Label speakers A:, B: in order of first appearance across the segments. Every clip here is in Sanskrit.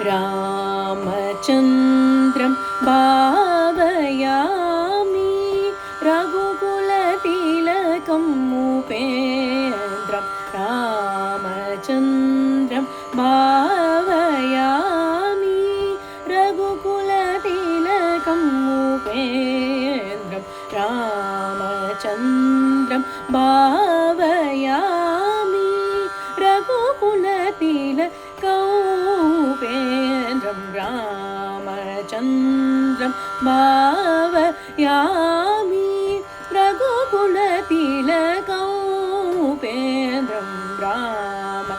A: रामचन्द्रं भावयामि रघुकुलतिलकं उपेन्द्रं रामचन्द्रं भावयामि रघुकुलतिलकं उपेन्द्रं रामचन्द्रं भावयामि रघुकुलतिलकं उपेन्द्रं रामचन्द्रं भावयामि रघुकुलतिलकं उपेन्द्रं रामचन्द्रं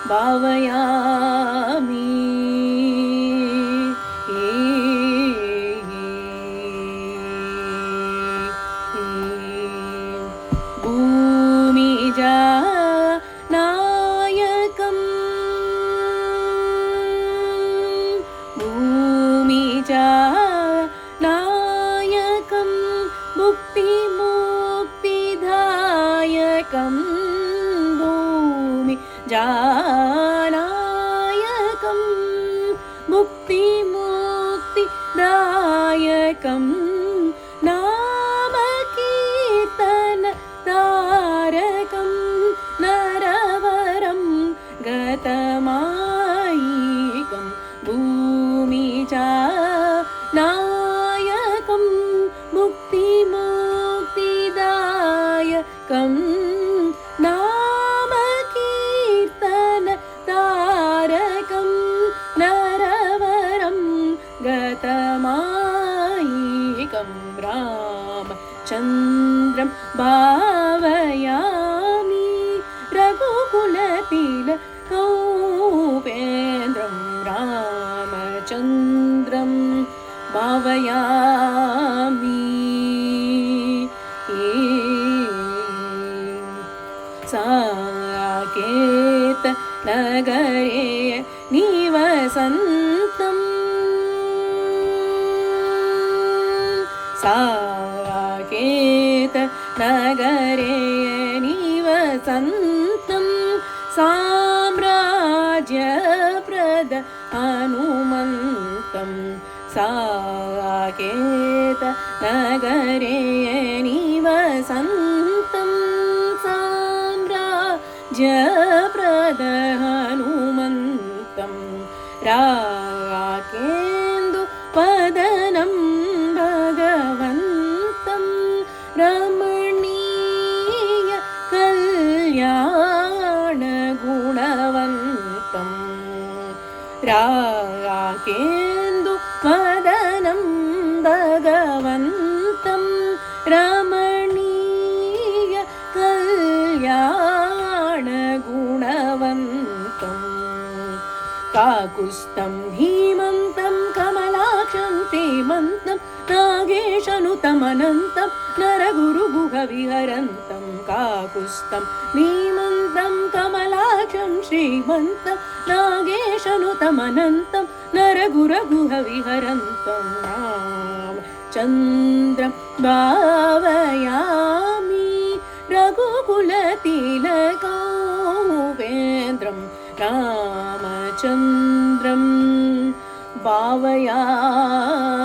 A: भावयामि भूमिजानायकं भूमिजानायकं मुक्तिमुक्तिदायकं भूमिजानायकं मुक्तिमुक्तिदायकं नामकीर्तनतारकं नरवरं गतमायिकं भूमिजानायकं मुक्तिमुक्तिदायकं नामकीर्तनतारकं नरवरं गतमायिकं रामचन्द्रं भावयामि रघुकुलतिलकं उपेन्द्रं रामचन्द्रं भावयामि साकेतनगरे निवसन्तं साकेतनगरे निवसन्तं साम्राज्यप्रद हनुमन्तं साकेतनगरे निवसन्तं साम्राज्यप्रद हनुमन्तं राकेन्दुवदनं भगवन्तं रमणीय कल्याणगुणवन्तं राकेन्दुवदनं भगवन्तं रमणीय कल्याणगुणवन्तं काकुत्स्थं धीमन्तं कमलाक्षं श्रीमन्तं नागेशनुतमनन्तं नरगुरुगुहविहरन्तं काकुत्स्थं धीमन्तं कमलाक्षं श्रीमन्तं नागेशनुतमनन्तं नरगुरुगुहविहरन्तं रामचन्द्रं भावयामि रघुकुलतिलकं उपेन्द्रं रामचन्द्रं भावयामि।